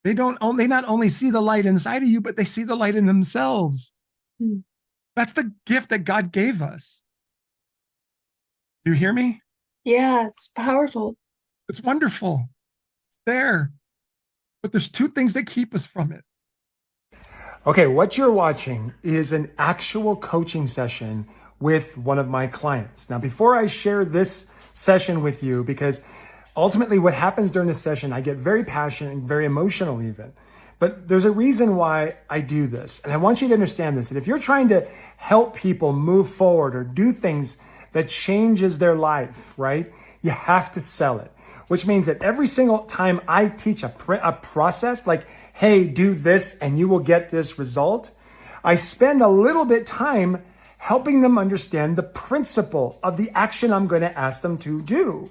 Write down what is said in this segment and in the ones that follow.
They not only see the light inside of you, but they see the light in themselves. Mm. That's the gift that God gave us. You hear me? Yeah, it's powerful. It's wonderful. It's there. But there's two things that keep us from it. Okay, what you're watching is an actual coaching session with one of my clients. Now, before I share this session with you, because ultimately what happens during this session, I get very passionate and very emotional even. But there's a reason why I do this. And I want you to understand this, that if you're trying to help people move forward or do things that changes their life, right? You have to sell it, which means that every single time I teach a process like, hey, do this and you will get this result, I spend a little bit time helping them understand the principle of the action I'm going to ask them to do.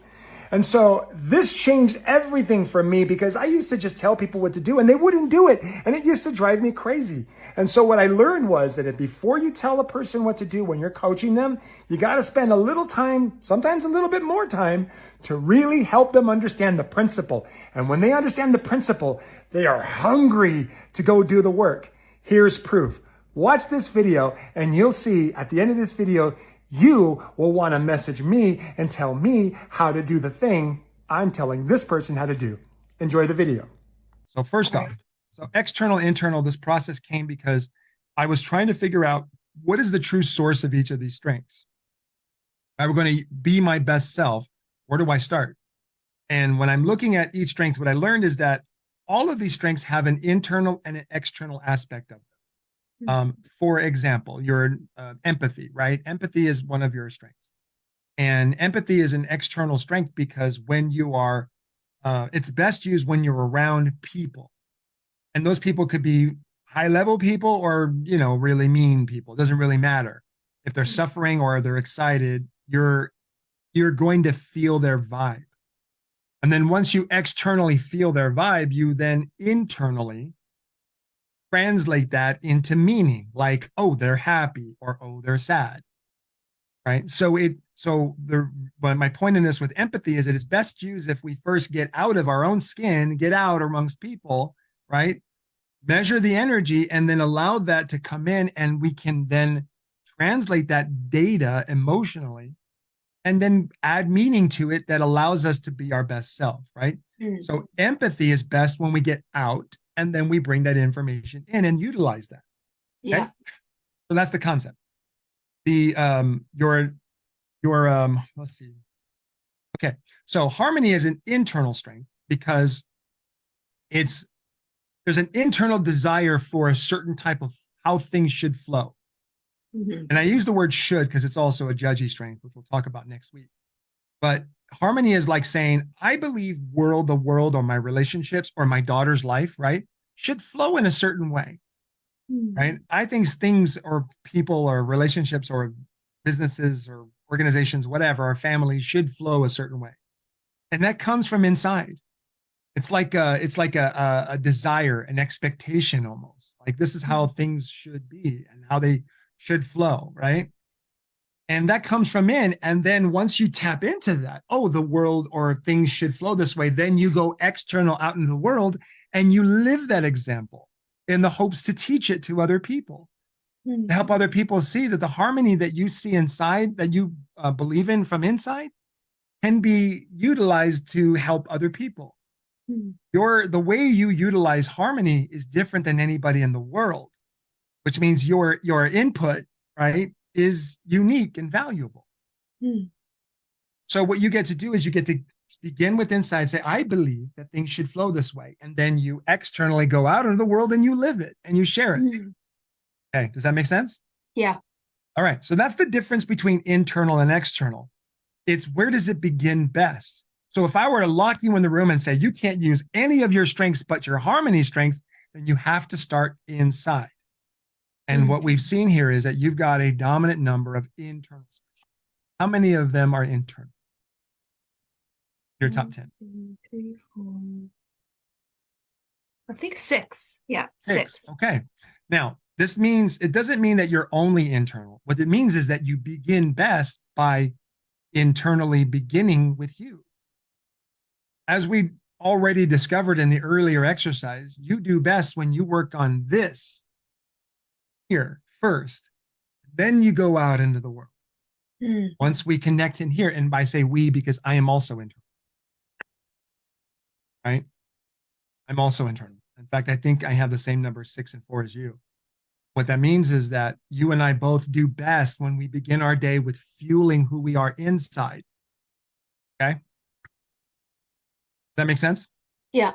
And so this changed everything for me because I used to just tell people what to do and they wouldn't do it. And it used to drive me crazy. And so what I learned was that before you tell a person what to do when you're coaching them, you got to spend a little time, sometimes a little bit more time, to really help them understand the principle. And when they understand the principle, they are hungry to go do the work. Here's proof. Watch this video and you'll see at the end of this video, you will want to message me and tell me how to do the thing I'm telling this person how to do. Enjoy the video. So first off, so external, internal, this process came because I was trying to figure out what is the true source of each of these strengths. If I were going to be my best self, where do I start? And when I'm looking at each strength, what I learned is that all of these strengths have an internal and an external aspect of them. For example, your empathy, right? Empathy is one of your strengths. And empathy is an external strength because when you are, it's best used when you're around people. And those people could be high level people or, really mean people. It doesn't really matter. If they're suffering or they're excited, you're going to feel their vibe. And then once you externally feel their vibe, you then internally translate that into meaning, like, oh, they're happy or oh, they're sad. Right. But my point in this with empathy is that it's best used if we first get out of our own skin, get out amongst people, right? Measure the energy and then allow that to come in, and we can then translate that data emotionally and then add meaning to it that allows us to be our best self, right? Mm. So empathy is best when we get out and then we bring that information in and utilize that. Okay. Yeah. So that's the concept. The your let's see. Okay. So harmony is an internal strength because there's an internal desire for a certain type of how things should flow. Mm-hmm. And I use the word should because it's also a judgy strength, which we'll talk about next week. But harmony is like saying, I believe the world or my relationships or my daughter's life, right, should flow in a certain way, Mm. right? I think things or people or relationships or businesses or organizations, whatever, or families should flow a certain way. And that comes from inside. It's like a desire, an expectation almost. Like this is how things should be and how they should flow, right? And that comes from in. And then once you tap into that, oh, the world or things should flow this way, then you go external out into the world and you live that example in the hopes to teach it to other people, to help other people see that the harmony that you see inside, that you believe in from inside, can be utilized to help other people. Mm. The way you utilize harmony is different than anybody in the world, which means your input, right, is unique and valuable. Mm. So what you get to do is you get to begin with inside, say, I believe that things should flow this way. And then you externally go out into the world and you live it and you share it. Mm. Okay. Does that make sense? Yeah. All right. So that's the difference between internal and external. It's where does it begin best? So if I were to lock you in the room and say, you can't use any of your strengths but your harmony strengths, then you have to start inside. And what we've seen here is that you've got a dominant number of internal strengths. How many of them are internal? Your top 10. 1, 2, 3, 4. I think 6. Yeah, 6. 6. Okay. Now, it doesn't mean that you're only internal. What it means is that you begin best by internally beginning with you. As we already discovered in the earlier exercise, you do best when you work on this here first. Then you go out into the world. Mm. Once we connect in here, and by say we, because I am also internal, right? I'm also internal. In fact, I think I have the same number 6 and 4 as you. What that means is that you and I both do best when we begin our day with fueling who we are inside. Okay? Does that make sense? Yeah.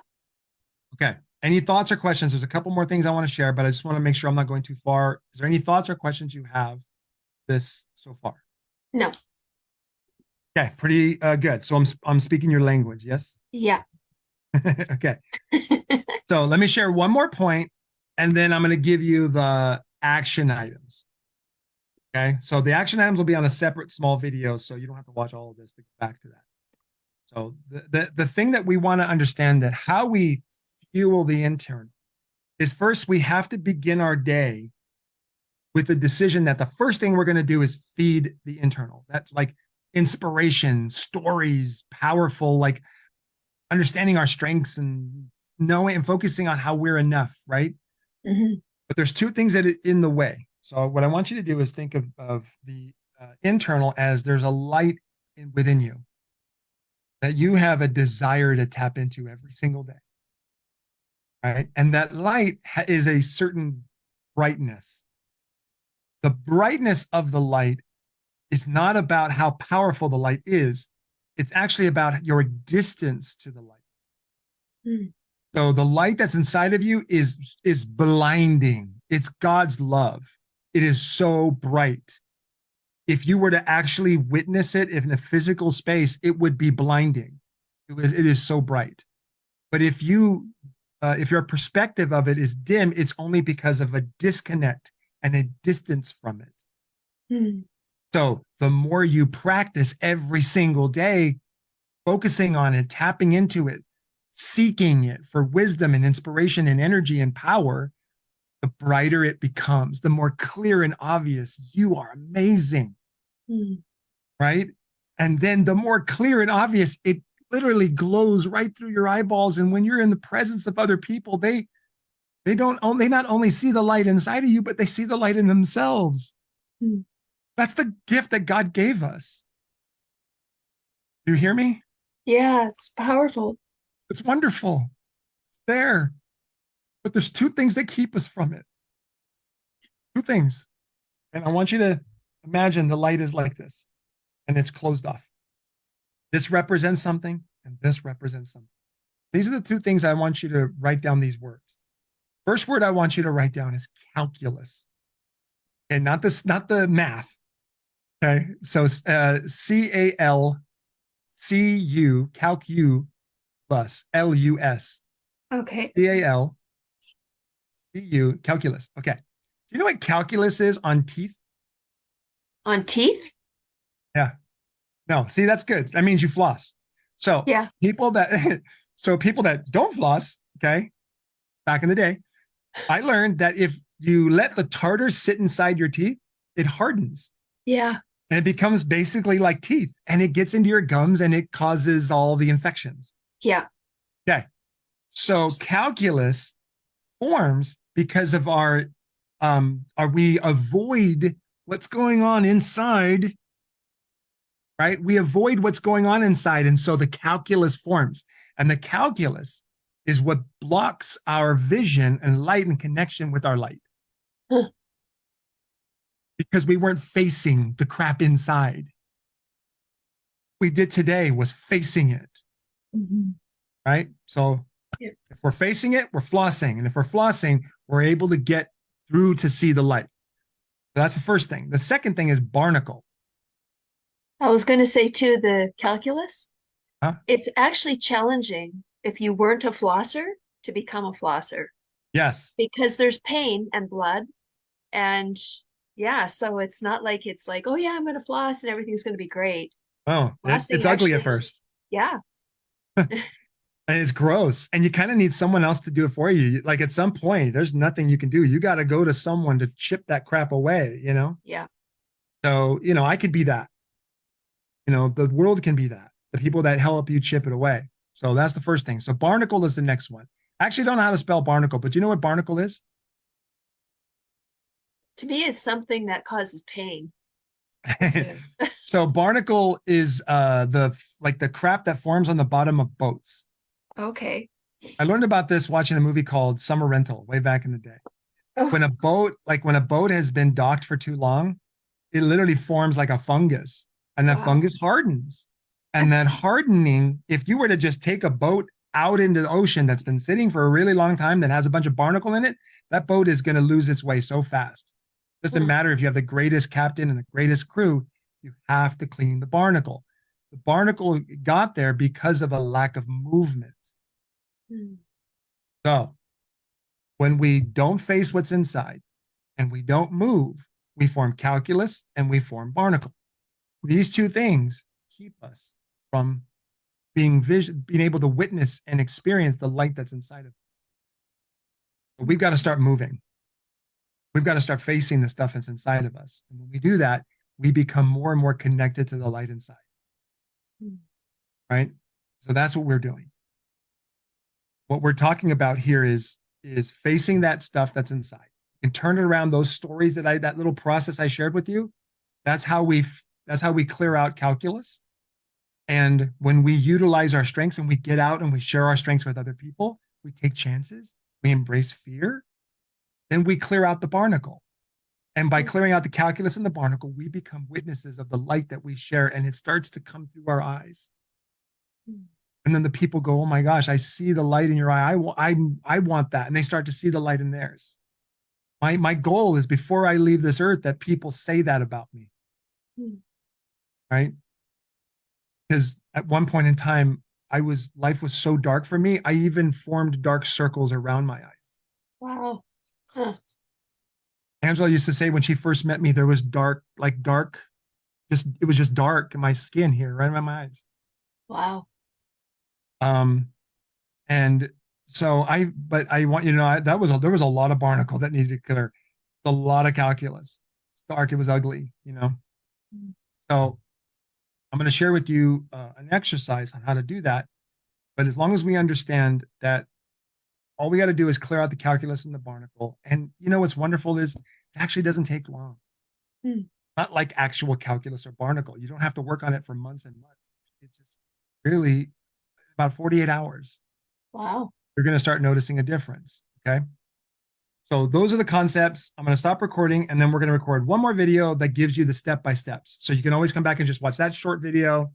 Okay. Any thoughts or questions? There's a couple more things I want to share, but I just want to make sure I'm not going too far. Is there any thoughts or questions you have this so far? No. Okay, pretty good. So I'm speaking your language, yes? Yeah. Okay. So let me share one more point, and then I'm going to give you the action items. Okay. So the action items will be on a separate small video, so you don't have to watch all of this to go back to that. So the thing that we want to understand that how we fuel the internal is first we have to begin our day with the decision that the first thing we're going to do is feed the internal. That's like inspiration, stories, powerful, like understanding our strengths and knowing and focusing on how we're enough, right? Mm-hmm. But there's two things that are in the way. So what I want you to do is think of the internal as there's a light within you that you have a desire to tap into every single day, right? And that light is a certain brightness. The brightness of the light is not about how powerful the light is. It's actually about your distance to the light. Mm. So the light that's inside of you is blinding. It's God's love. It is so bright. If you were to actually witness it in a physical space, it would be blinding. It is so bright. But if your perspective of it is dim, it's only because of a disconnect and a distance from it. Mm. So the more you practice every single day, focusing on it, tapping into it, seeking it for wisdom and inspiration and energy and power, the brighter it becomes, the more clear and obvious you are amazing. Mm. Right? And then the more clear and obvious, it literally glows right through your eyeballs. And when you're in the presence of other people, they not only see the light inside of you, but they see the light in themselves. Mm. That's the gift that God gave us. Do you hear me? Yeah, it's powerful. It's wonderful. It's there. But there's two things that keep us from it. Two things. And I want you to imagine the light is like this and it's closed off. This represents something and this represents something. These are the two things I want you to write down these words. First word I want you to write down is calculus. Okay, not the math. Okay, so CALCU, calculus, LUS. Okay. CALCU, calculus. Okay. Do you know what calculus is on teeth? On teeth? Yeah. No, see, that's good. That means you floss. So Yeah. people that don't floss, okay, back in the day, I learned that if you let the tartar sit inside your teeth, it hardens. Yeah. And it becomes basically like teeth and it gets into your gums and it causes all the infections. Yeah. Okay. So calculus forms because of we avoid what's going on inside, right? We avoid what's going on inside. And so the calculus forms. And the calculus is what blocks our vision and light and connection with our light. Huh. Because we weren't facing the crap inside. What we did today was facing it. Mm-hmm. Right? So Yeah. if we're facing it, we're flossing. And if we're flossing, we're able to get through to see the light. So that's the first thing. The second thing is barnacle. I was going to say too, the calculus, Huh? it's actually challenging if you weren't a flosser to become a flosser Yes. because there's pain and blood. And yeah, so it's not like it's like, oh yeah, I'm going to floss and everything's going to be great. Oh, Flossing it's ugly at actually, first. yeah. And it's gross. And you kind of need someone else to do it for you. Like at some point, there's nothing you can do. You got to go to someone to chip that crap away, you know? Yeah. So, I could be that. The world can be that. The people that help you chip it away. So that's the first thing. So barnacle is the next one. I actually don't know how to spell barnacle, but do you know what barnacle is? To me, it's something that causes pain. That's it. So barnacle is the crap that forms on the bottom of boats. Okay. I learned about this watching a movie called Summer Rental way back in the day. Oh, When a boat has been docked for too long, it literally forms like a fungus, and that wow. fungus hardens. And that hardening, if you were to just take a boat out into the ocean that's been sitting for a really long time that has a bunch of barnacle in it, that boat is going to lose its way so fast. Doesn't Hmm. matter if you have the greatest captain and the greatest crew, you have to clean the barnacle. The barnacle got there because of a lack of movement. Hmm. So when we don't face what's inside and we don't move, we form calculus and we form barnacle. These two things keep us from being able to witness and experience the light that's inside of us. But we've got to start moving. We've got to start facing the stuff that's inside of us. And when we do that, we become more and more connected to the light inside. Hmm. Right? So that's what we're doing. What we're talking about here is facing that stuff that's inside and turn it around. Those stories that little process I shared with you, that's how we clear out calculus. And when we utilize our strengths and we get out and we share our strengths with other people, we take chances, we embrace fear, then we clear out the barnacle. And by clearing out the calculus and the barnacle, we become witnesses of the light that we share, and it starts to come through our eyes. Hmm. And then the people go, "Oh my gosh, I see the light in your eye. I want that." And they start to see the light in theirs. My goal is before I leave this earth that people say that about me, Hmm. right? Because at one point in time, life was so dark for me. I even formed dark circles around my eyes. Wow. Huh. Angela used to say when she first met me, there was dark, it was just dark in my skin here, right around my eyes. Wow. Um, and so but I want you to know there was a lot of barnacle that needed to clear, a lot of calculus. It's dark, it was ugly, you know. Hmm. So I'm going to share with you an exercise on how to do that. But as long as we understand that all we got to do is clear out the calculus and the barnacle, and you know what's wonderful is it actually doesn't take long. Hmm. Not like actual calculus or barnacle. You don't have to work on it for months and months. It just really about 48 hours. Wow. You're going to start noticing a difference. Okay. So those are the concepts. I'm going to stop recording and then we're going to record one more video that gives you the step by steps. So you can always come back and just watch that short video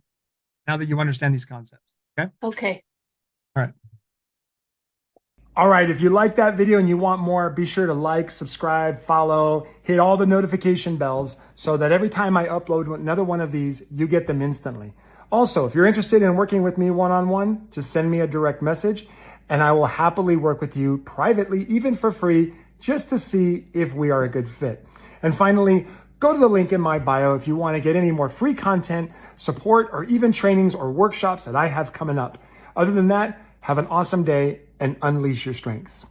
now that you understand these concepts. Okay. Okay. All right. All right. If you like that video and you want more, be sure to like, subscribe, follow, hit all the notification bells so that every time I upload another one of these, you get them instantly. Also, if you're interested in working with me one-on-one, just send me a direct message and I will happily work with you privately, even for free, just to see if we are a good fit. And finally, go to the link in my bio if you want to get any more free content, support, or even trainings or workshops that I have coming up. Other than that, have an awesome day and unleash your strengths.